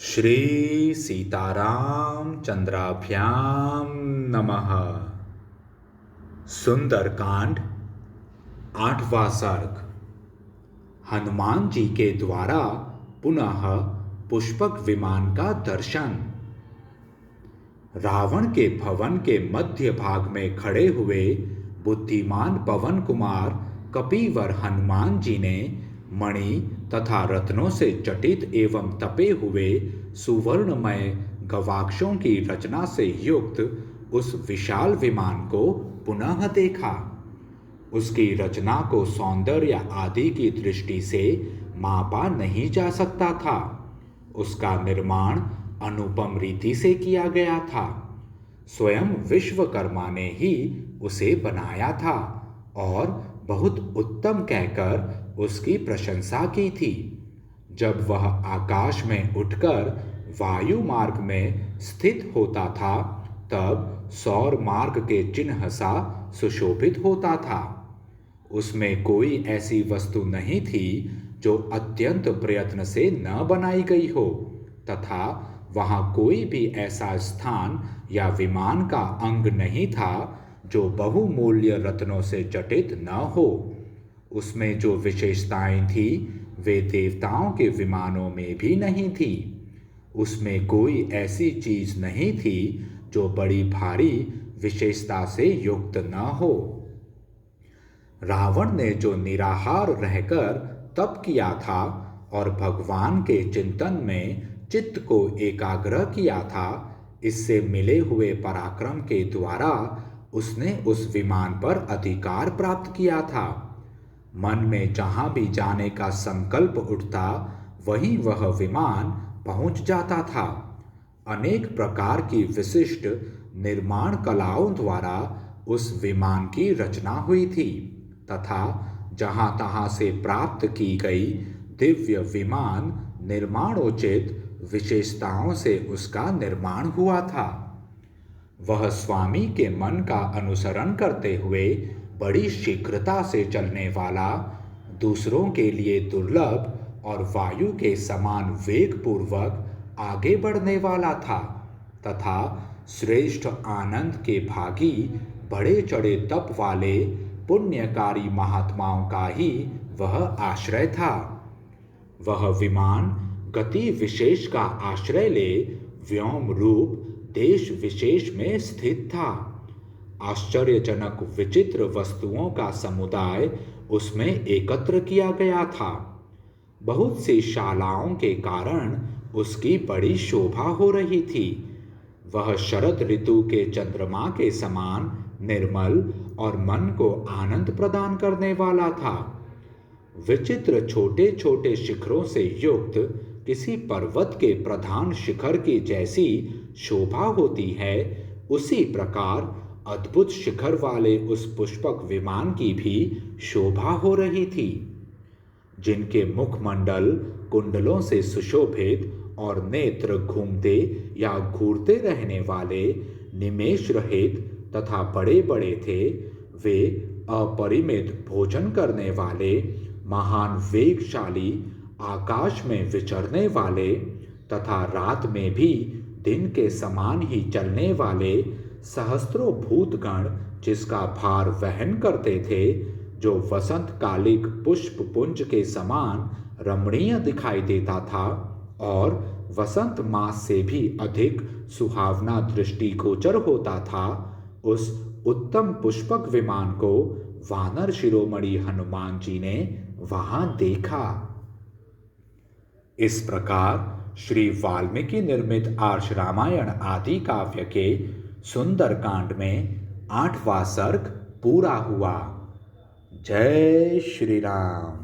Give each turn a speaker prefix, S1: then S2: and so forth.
S1: श्री सीताराम चंद्राभ्याम नमः। सुंदरकांड, 8वां सर्ग। हनुमान जी के द्वारा पुनः पुष्पक विमान का दर्शन। रावण के भवन के मध्य भाग में खड़े हुए बुद्धिमान पवन कुमार कपिवर हनुमान जी ने मणि तथा रत्नों से जटित एवं तपे हुए सुवर्णमय गवाक्षों की रचना से युक्त उस विशाल विमान को पुनः देखा। उसकी रचना को सौंदर्य आदि की दृष्टि से मापा नहीं जा सकता था। उसका निर्माण अनुपम रीति से किया गया था। स्वयं विश्वकर्मा ने ही उसे बनाया था और बहुत उत्तम कहकर उसकी प्रशंसा की थी। जब वह आकाश में उठकर वायु मार्ग में स्थित होता था तब सौर मार्ग के चिन्ह सा सुशोभित होता था। उसमें कोई ऐसी वस्तु नहीं थी जो अत्यंत प्रयत्न से न बनाई गई हो तथा वहाँ कोई भी ऐसा स्थान या विमान का अंग नहीं था जो बहुमूल्य रत्नों से जटित न हो। उसमें जो विशेषताएं थी वे देवताओं के विमानों में भी नहीं थी। उसमें कोई ऐसी चीज नहीं थी जो बड़ी भारी विशेषता से युक्त न हो। रावण ने जो निराहार रहकर तप किया था और भगवान के चिंतन में चित्त को एकाग्र किया था, इससे मिले हुए पराक्रम के द्वारा उसने उस विमान पर अधिकार प्राप्त किया था। मन में जहां भी जाने का संकल्प उठता वहीं वह विमान पहुंच जाता था। अनेक प्रकार की विशिष्ट निर्माण कलाओं द्वारा उस विमान की रचना हुई थी तथा जहां तहां से प्राप्त की गई दिव्य विमान निर्माणोचित विशेषताओं से उसका निर्माण हुआ था। वह स्वामी के मन का अनुसरण करते हुए बड़ी शीघ्रता से चलने वाला, दूसरों के लिए दुर्लभ और वायु के समान वेग पूर्वक आगे बढ़ने वाला था तथा श्रेष्ठ आनंद के भागी बड़े चढ़े तप वाले पुण्यकारी महात्माओं का ही वह आश्रय था। वह विमान गति विशेष का आश्रय ले व्योम रूप देश विशेष में स्थित था। आश्चर्यजनक विचित्र वस्तुओं का समुदाय उसमें एकत्र किया गया था। बहुत सी शालाओं के कारण उसकी बड़ी शोभा हो रही थी। वह शरद ऋतु के चंद्रमा के समान निर्मल और मन को आनंद प्रदान करने वाला था। विचित्र छोटे छोटे शिखरों से युक्त किसी पर्वत के प्रधान शिखर की जैसी शोभा होती है, उसी प्रकार अद्भुत शिखर वाले उस पुष्पक विमान की भी शोभा हो रही थी। जिनके मुखमंडल कुंडलों से सुशोभित और नेत्र घूमते या घूरते रहने वाले निमेष रहित तथा बड़े बड़े थे, वे अपरिमित भोजन करने वाले, महान वेगशाली, आकाश में विचरने वाले तथा रात में भी दिन के समान ही चलने वाले सहस्त्रों भूतगण जिसका भार वहन करते थे, जो वसंत कालिक पुष्प पुंज के समान रमणीय दिखाई देता था और वसंत मास से भी अधिक सुहावना दृष्टिगोचर होता था, उस उत्तम पुष्पक विमान को वानर शिरोमणि हनुमान जी ने वहां देखा। इस प्रकार श्री वाल्मीकि निर्मित आर्ष रामायण आदि काव्य के सुंदरकांड में 8वां सर्ग पूरा हुआ। जय श्री राम।